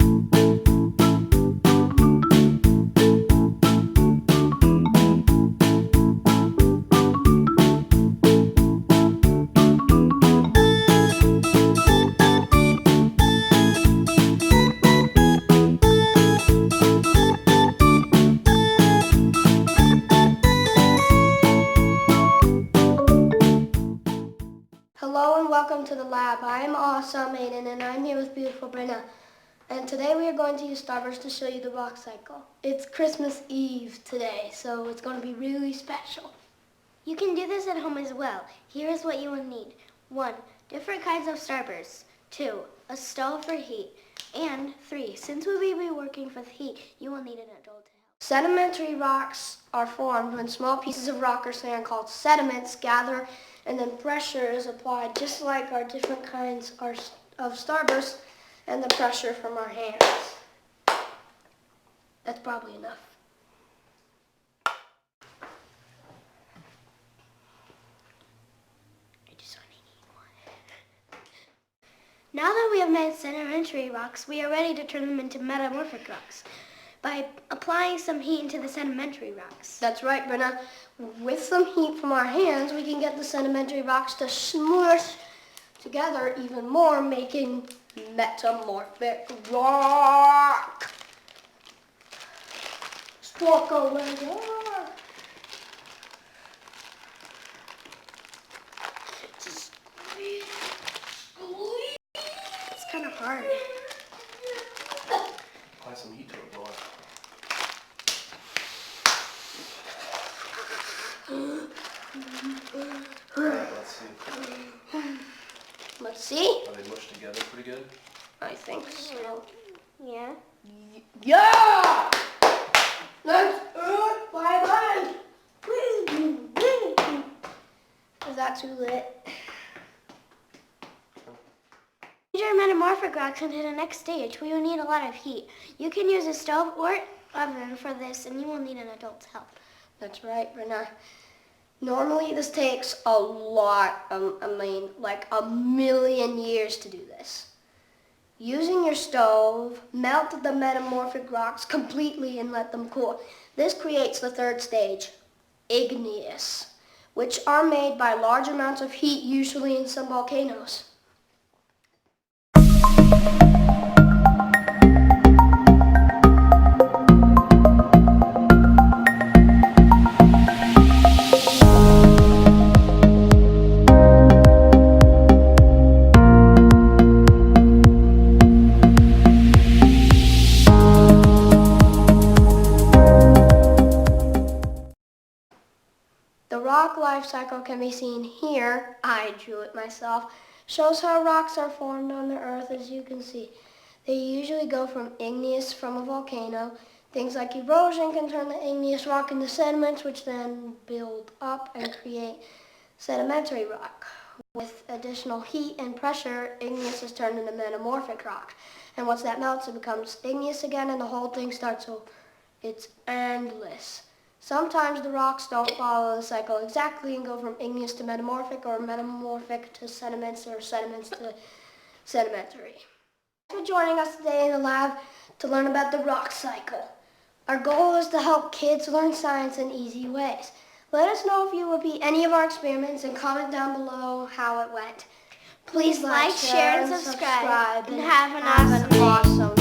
Hello and welcome to the lab. I am Ausome, Aidyn, and I'm here with beautiful Brynna. And today we are going to use Starbursts to show you the rock cycle. It's Christmas Eve today, so it's going to be really special. You can do this at home as well. Here is what you will need. 1. Different kinds of Starbursts. 2. A stove for heat. And 3. Since we will be working with heat, you will need an adult to help. Sedimentary rocks are formed when small pieces of rock or sand called sediments gather, and then pressure is applied, just like our different kinds of starbursts and the pressure from our hands. That's probably enough. I just want to eat one. Now that we have made sedimentary rocks, we are ready to turn them into metamorphic rocks by applying some heat into the sedimentary rocks. That's right, Brynna. With some heat from our hands, we can get the sedimentary rocks to smush together even more, making metamorphic rock. Let's walk over there. It's kind of hard. Apply some heat to it, boy. Alright, Let's see. Are they mushed together pretty good? I think so. Yeah. Yeah! Let's do it! Bye-bye! Is that too lit? Your metamorphic rocks into the next stage, we will need a lot of heat. You can use a stove or oven for this, and you will need an adult's help. That's right, Brynna. Normally this takes a lot, like a million years to do this. Using your stove, melt the metamorphic rocks completely and let them cool. This creates the third stage, igneous, which are made by large amounts of heat, usually in some volcanoes. The rock life cycle can be seen here. I drew it myself. Shows how rocks are formed on the earth, as you can see. They usually go from igneous from a volcano. Things like erosion can turn the igneous rock into sediments, which then build up and create sedimentary rock. With additional heat and pressure, igneous is turned into metamorphic rock. And once that melts, it becomes igneous again, and the whole thing starts over. It's endless. Sometimes the rocks don't follow the cycle exactly and go from igneous to metamorphic, or metamorphic to sediments, or sediments to sedimentary. Thanks for joining us today in the lab to learn about the rock cycle. Our goal is to help kids learn science in easy ways. Let us know if you repeat any of our experiments and comment down below how it went. Please like, share, and subscribe. And have an awesome